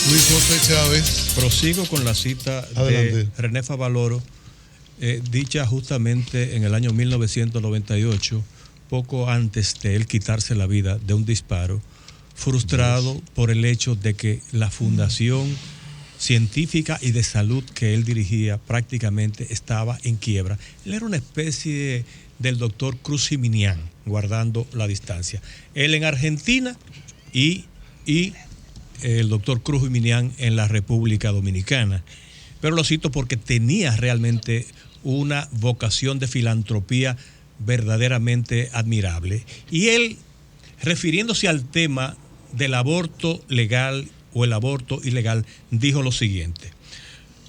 Luis José Chávez. Prosigo con la cita de René Favaloro, dicha justamente en el año 1998, poco antes de él quitarse la vida de un disparo, frustrado por el hecho de que la fundación científica y de salud que él dirigía prácticamente estaba en quiebra. Él era una especie del doctor Cruz Jiminián, guardando la distancia. Él en Argentina y el doctor Cruz Jiminián en la República Dominicana. Pero lo cito porque tenía realmente una vocación de filantropía verdaderamente admirable. Y él, refiriéndose al tema del aborto legal o el aborto ilegal, dijo lo siguiente: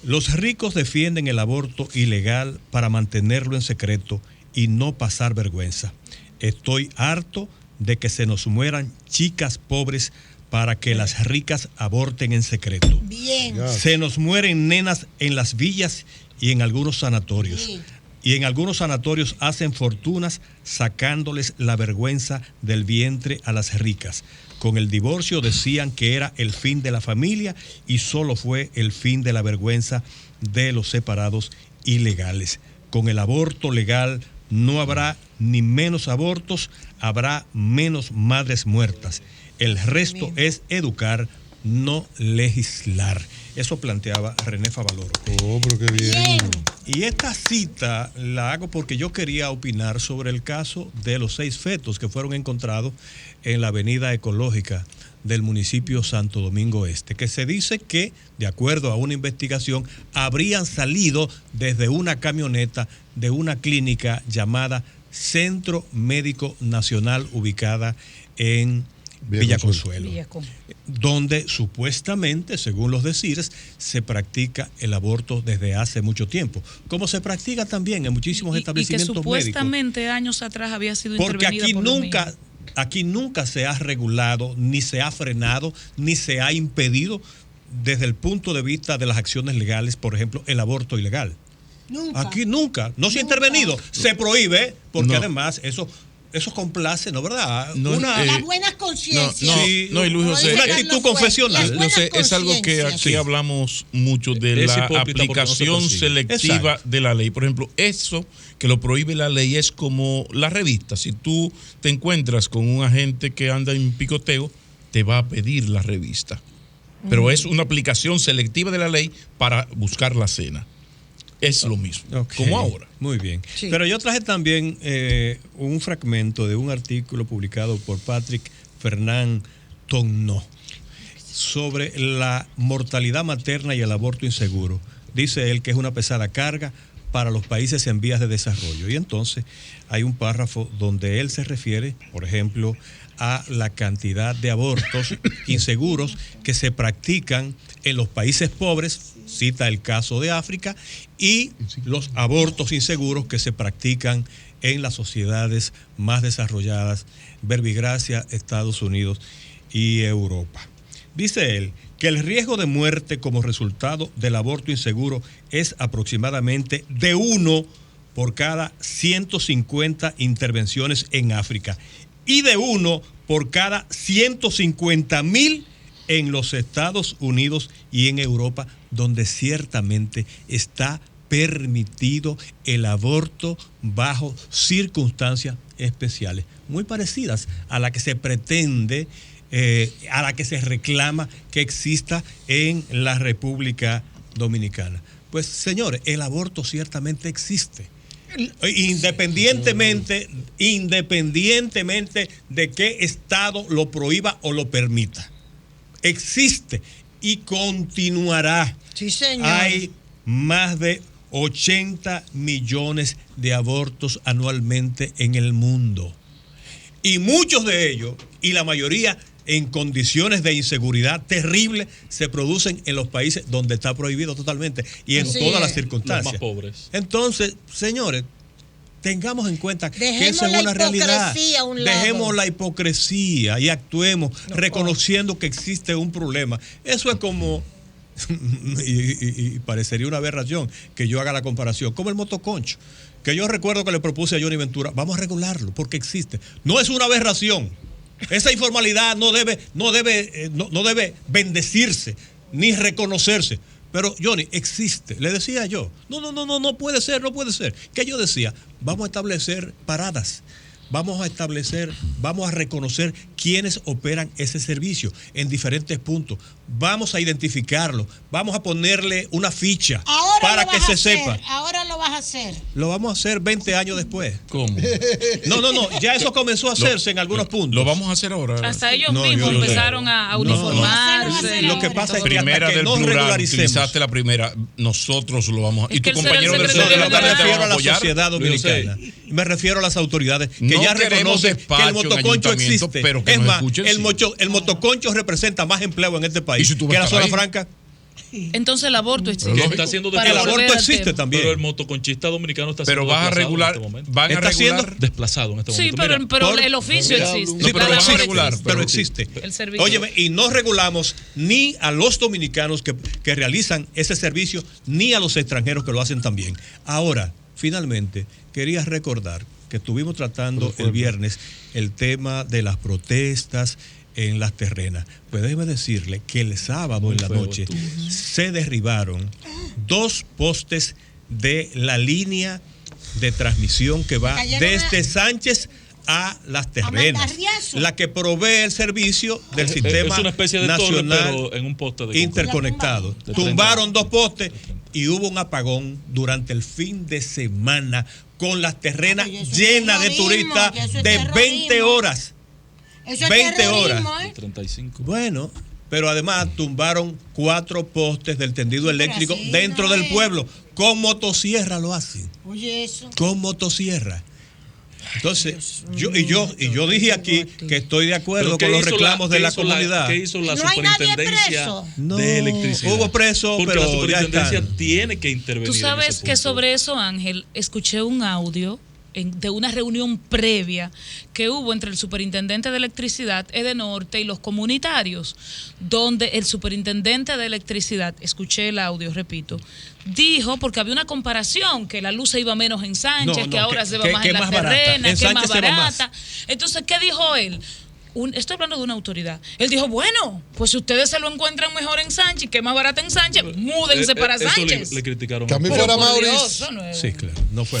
los ricos defienden el aborto ilegal para mantenerlo en secreto y no pasar vergüenza. Estoy harto de que se nos mueran chicas pobres para que las ricas aborten en secreto. Bien. Se nos mueren nenas en las villas y en algunos sanatorios. Sí. Y en algunos sanatorios hacen fortunas sacándoles la vergüenza del vientre a las ricas. Con el divorcio decían que era el fin de la familia y solo fue el fin de la vergüenza de los separados ilegales. Con el aborto legal no habrá ni menos abortos, habrá menos madres muertas. El resto es educar, no legislar. Eso planteaba René Favaloro. Oh, pero qué bien. Y esta cita la hago porque yo quería opinar sobre el caso de los 6 fetos que fueron encontrados en la avenida ecológica del municipio Santo Domingo Este, que se dice que, de acuerdo a una investigación, habrían salido desde una camioneta de una clínica llamada Centro Médico Nacional, ubicada en Villa Consuelo, donde supuestamente, según los decires, se practica el aborto desde hace mucho tiempo, como se practica también en muchísimos establecimientos médicos. Y que supuestamente años atrás había sido porque intervenida aquí nunca se ha regulado, ni se ha frenado, ni se ha impedido desde el punto de vista de las acciones legales, por ejemplo, el aborto ilegal. Nunca. Aquí nunca se ha intervenido, se prohíbe, porque además eso complace, ¿no? ¿Verdad? Las buenas conciencias. Y Luis José, una actitud confesional. No sé, es algo que aquí hablamos mucho de la aplicación selectiva de la ley. Por ejemplo, eso que lo prohíbe la ley es como la revista. Si tú te encuentras con un agente que anda en picoteo, te va a pedir la revista. Pero es una aplicación selectiva de la ley para buscar la cena. Es lo mismo, como ahora. Muy bien. Sí. Pero yo traje también un fragmento de un artículo publicado por Patrick Fernand Tonneau sobre la mortalidad materna y el aborto inseguro. Dice él que es una pesada carga para los países en vías de desarrollo. Y entonces hay un párrafo donde él se refiere, por ejemplo, a la cantidad de abortos inseguros que se practican en los países pobres, cita el caso de África, y los abortos inseguros que se practican en las sociedades más desarrolladas, verbigracia, Estados Unidos y Europa. Dice él que el riesgo de muerte como resultado del aborto inseguro es aproximadamente de 1 por cada 150 intervenciones en África y de 1 por cada 150,000 en los Estados Unidos y en Europa, donde ciertamente está permitido el aborto bajo circunstancias especiales, muy parecidas a la que se pretende, a la que se reclama que exista en la República Dominicana. Pues, señores, el aborto ciertamente existe. Independientemente de qué estado lo prohíba o lo permita. Existe y continuará. Sí, señor. Hay más de 80 millones de abortos anualmente en el mundo. Y muchos de ellos, y la mayoría en condiciones de inseguridad terrible, se producen en los países donde está prohibido totalmente y en todas las circunstancias. Los más pobres. Entonces, señores, tengamos en cuenta que eso es una realidad. Dejemos la hipocresía y actuemos reconociendo que existe un problema. Eso es como, y parecería una aberración que yo haga la comparación, como el motoconcho, que yo recuerdo que le propuse a Johnny Ventura, vamos a regularlo porque existe. No es una aberración. Esa informalidad no debe bendecirse. ni reconocerse. Pero, Johnny, existe. Le decía yo, no puede ser. ¿Qué yo decía? Vamos a establecer paradas. Vamos a reconocer quiénes operan ese servicio en diferentes puntos. Vamos a identificarlo. Vamos a ponerle una ficha para que se sepa. Ahora lo vas a hacer. Lo vamos a hacer 20 años después. ¿Cómo? No, ya eso comenzó a hacerse en algunos puntos. Lo vamos a hacer ahora. Hasta ellos mismos empezaron a uniformarse. Lo que pasa es que primera hasta que del no plural, regularicemos. utilizaste la primera, nosotros lo vamos a... Es y que tu él será el compañero del secretario Sol de la No me tarde te refiero va a la apoyar. sociedad dominicana. Me refiero a las autoridades que No ya queremos reconocen que el despacho en motoconcho ayuntamiento, existe. pero que Es nos más, escuchen, el sí. motoconcho representa más empleo en este país ¿Y si tú vas que a la estar zona ahí? franca. Entonces el aborto existe. Que está siendo Para El desplazado. volver aborto al existe tema. también. Pero el motoconchista dominicano está Pero siendo vas a desplazado regular, en este momento. van a Está siendo regular... Desplazado en este Sí, momento. Mira, pero por- el oficio existe. No, pero La lo vas a labor regular, existe. Pero existe. El servicio. Óyeme, y no regulamos ni a los dominicanos que realizan ese servicio, ni a los extranjeros que lo hacen también. Ahora, finalmente, quería recordar que estuvimos tratando el viernes el tema de las protestas en las terrenas. Pues déjeme decirle que el sábado en la noche se derribaron 2 postes de la línea de transmisión que va Cayeron desde Sánchez a las terrenas, Mandarriazo. la que provee el servicio del sistema es una especie de torre, nacional pero en un poste de interconectado. De 30 Tumbaron 2 postes y hubo un apagón durante el fin de semana con las terrenas Ay, eso es llenas de terrorismo, turistas que eso es de 20 terrorismo. horas. Eso es 20 terrorismo, horas. ¿eh? 35. Bueno, pero además tumbaron 4 postes del tendido eléctrico así dentro no del es. pueblo. Con motosierra lo hacen. Oye, eso. Con motosierra. Entonces, yo dije aquí que estoy de acuerdo con los reclamos de la comunidad. ¿Qué hizo la No hay nadie superintendencia preso. No, de electricidad? hubo preso, Porque pero la ya superintendencia están. tiene que intervenir. Tú en sabes ese que punto. sobre eso, Ángel, escuché un audio de una reunión previa que hubo entre el superintendente de electricidad, Edenorte, y los comunitarios, donde el superintendente de electricidad, escuché el audio, repito, dijo, porque había una comparación, que la luz se iba menos en Sánchez, No, que ahora se va más que en las más barata. terrenas, En que es Sánchez más se va más. barata. Entonces, ¿qué dijo él? Estoy hablando de una autoridad. Él dijo, bueno, pues si ustedes se lo encuentran mejor en Sánchez, que es más barata en Sánchez, múdense para Eso Sánchez. le criticaron. Que a mí Pero fuera por Mauricio. Dios, eso no es- Sí, claro. No fue.